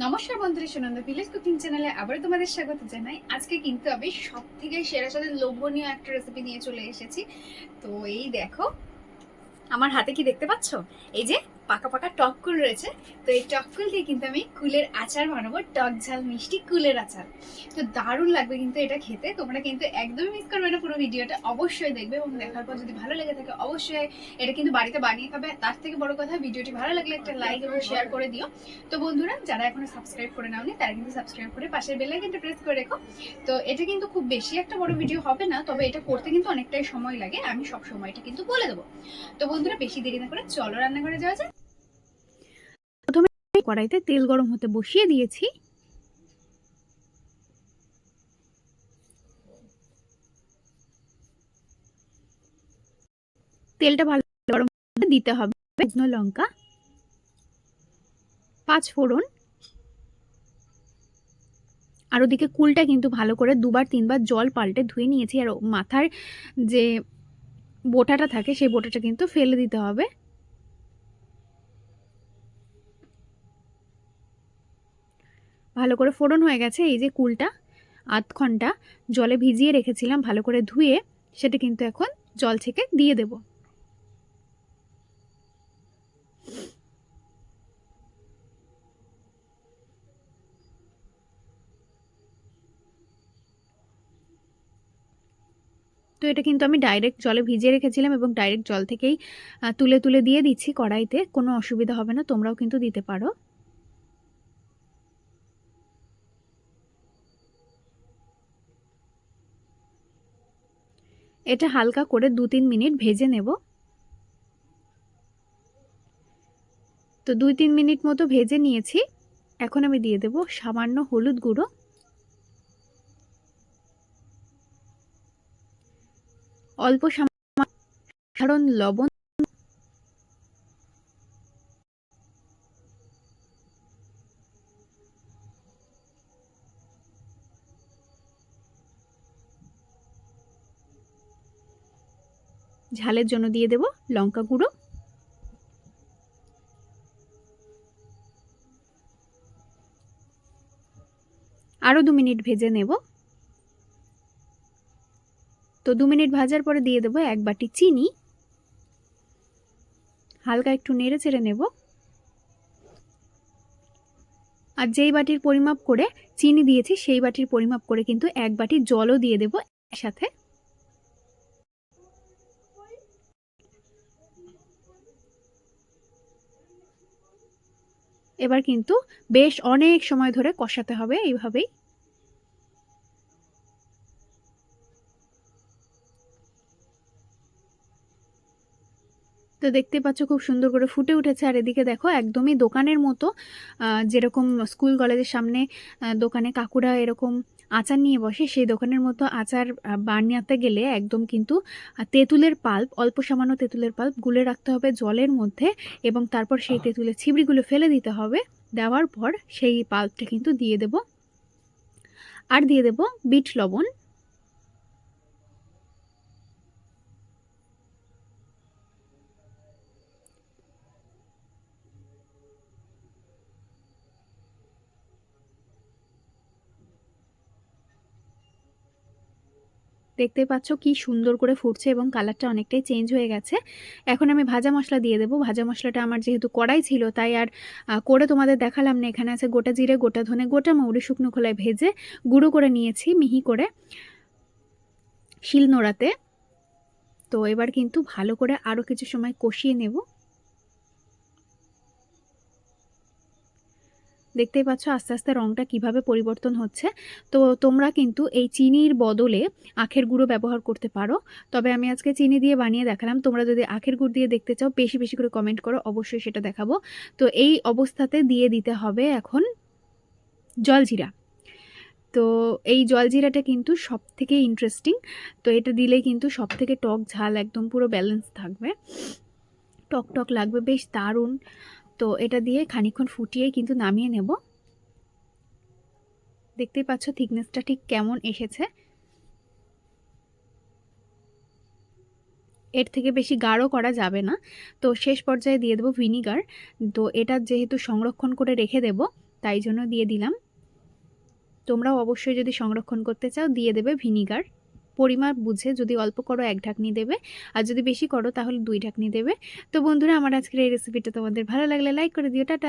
নমস্কার বন্ধুরা, Sunanda village cooking চ্যানেলে আবার তোমাদের স্বাগত জানাই। আজকে কিন্তু আমি সব থেকে সেরা সাথে লোভনীয় একটা রেসিপি নিয়ে চলে এসেছি। তো এই দেখো, আমার হাতে কি দেখতে পাচ্ছ? এই যে পাকা পাকা টক কুল রয়েছে। তো এই টক কুল দিয়ে কিন্তু আমি কুলের আচার বানাবো, টক ঝাল মিষ্টি কুলের আচার। তো দারুণ লাগবে কিন্তু এটা খেতে। তোমরা কিন্তু একদমই মিস করবে না, পুরো ভিডিওটা অবশ্যই দেখবে এবং দেখার পর যদি ভালো লেগে থাকে অবশ্যই এটা কিন্তু বাড়িতে বানিয়ে খাবে। তার থেকে বড় কথা, ভিডিওটি ভালো লাগলে একটা লাইক এবং শেয়ার করে দিও। তো বন্ধুরা, যারা এখনো সাবস্ক্রাইব করে নাওনি তারা কিন্তু সাবস্ক্রাইব করে পাশের বেল আইকনটা প্রেস করে রেখো। তো এটা কিন্তু খুব বেশি একটা বড় ভিডিও হবে না, তবে এটা করতে কিন্তু অনেকটাই সময় লাগে, আমি সব সময়টা কিন্তু বলে দেবো। তো বন্ধুরা, বেশি দেরি না করে চলো রান্নাঘরে যাওয়া যাক। প্রথমে কড়াইতে তেল গরম হতে বসিয়ে দিয়েছি। তেলটা ভালো গরম হতে দিতে হবে শুকনো লঙ্কা, 5 ফোড়ন, আর ওদিকে কুলটা কিন্তু ভালো করে 2-3 বার জল পাল্টে ধুয়ে নিয়েছি। আর মাথার যে বোটাটা থাকে সেই বোটাটা কিন্তু ফেলে দিতে হবে। ভালো করে ফোড়ন হয়ে গেছে। এই যে কুলটা আধ ঘন্টা জলে ভিজিয়ে রেখেছিলাম ভালো করে ধুয়ে, সেটা কিন্তু এখন জল থেকে দিয়ে দেব। তো এটা কিন্তু আমি ডাইরেক্ট জলে ভিজিয়ে রেখেছিলাম এবং ডাইরেক্ট জল থেকেই তুলে তুলে দিয়ে দিচ্ছি কড়াইতে। কোনো অসুবিধা হবে না, তোমরাও কিন্তু দিতে পারো। এটা হালকা করে 2-3 মিনিট ভেজে নেব। তো 2-3 মিনিট মতো ভেজে নিয়েছি। এখন আমি দিয়ে দেব সামান্য হলুদ গুঁড়ো, অল্প সাধারণ লবণ, ঝালের জন্য দিয়ে দেব লঙ্কা গুঁড়ো, আরও 2 মিনিট ভেজে নেব। তো 2 মিনিট ভাজার পরে দিয়ে দেব 1 বাটি চিনি, হালকা একটু নেড়ে চেড়ে নেব। আর যেই বাটির পরিমাপ করে চিনি দিয়েছি সেই বাটির পরিমাপ করে কিন্তু 1 বাটি জলও দিয়ে দেব একসাথে। এবার কিন্তু বেশ অনেক সময় ধরে কষাতে হবে এইভাবেই। তো দেখতে পাচ্ছ খুব সুন্দর করে ফুটে উঠেছে। আর এদিকে দেখো একদমই দোকানের মতো, যেরকম স্কুল কলেজের সামনে দোকানে কাকুরা এরকম আচার নিয়ে বসে, সেই দোকানের মতো আচার বানাতে গেলে একদম কিন্তু তেঁতুলের পাল্প, অল্প সামান্য তেঁতুলের পাল্প গুলে রাখতে হবে জলের মধ্যে এবং তারপর সেই তেঁতুলের ছিবড়িগুলো ফেলে দিতে হবে। দেওয়ার পর সেই পাল্পটা কিন্তু দিয়ে দেব। আর দিয়ে দেব বিট লবণ। দেখতে পাচ্ছ কি সুন্দর করে ফুটছে এবং কালারটা অনেকটাই চেঞ্জ হয়ে গেছে। এখন আমি ভাজা মশলা দিয়ে দেবো। ভাজা মশলাটা আমার যেহেতু কড়াই ছিল তাই আর করে তোমাদের দেখালাম না। এখানে আছে গোটা জিরে, গোটা ধনে, গোটা মৌরি শুকনো খোলায় ভেজে গুঁড়ো করে নিয়েছি মিহি করে শিলনোড়াতে। তো এবার কিন্তু ভালো করে আরও কিছু সময় কষিয়ে নেব। দেখতেই পাচ্ছ আস্তে আস্তে রঙটা কিভাবে পরিবর্তন হচ্ছে। তো তোমরা কিন্তু এই চিনির বদলে আখের গুঁড়ো ব্যবহার করতে পারো, তবে আমি আজকে চিনি দিয়ে বানিয়ে দেখালাম। তোমরা যদি আখের গুড় দিয়ে দেখতে চাও বেশি বেশি করে কমেন্ট করো, অবশ্যই সেটা দেখাবো। তো এই অবস্থাতে দিয়ে দিতে হবে এখন জলজিরা। তো এই জলজিরাটা কিন্তু সব থেকে ইন্টারেস্টিং। তো এটা দিলেই কিন্তু সব থেকে টক ঝাল একদম পুরো ব্যালেন্স থাকবে, টক টক লাগবে, বেশ দারুণ। তো এটা দিয়ে খানিকক্ষণ ফুটিয়ে কিন্তু নামিয়ে নেব। দেখতেই পাচ্ছ থিকনেসটা ঠিক কেমন এসেছে। এর থেকে বেশি গাঢ় করা যাবে না। তো শেষ পর্যায়ে দিয়ে দেবো ভিনিগার। তো এটা যেহেতু সংরক্ষণ করে রেখে দেব, তাই জন্য দিয়ে দিলাম। তোমরাও অবশ্যই যদি সংরক্ষণ করতে চাও দিয়ে দেবে ভিনিগার, পরিমাপ বুঝে। যদি অল্প করো 1 ঢাকনি দেবে, আর যদি বেশি করো তাহলে 2 ঢাকনি দেবে। তো বন্ধুরা, আমার আজকের এই রেসিপিটা তোমাদের ভালো লাগলে লাইক করে দিও। টাটা।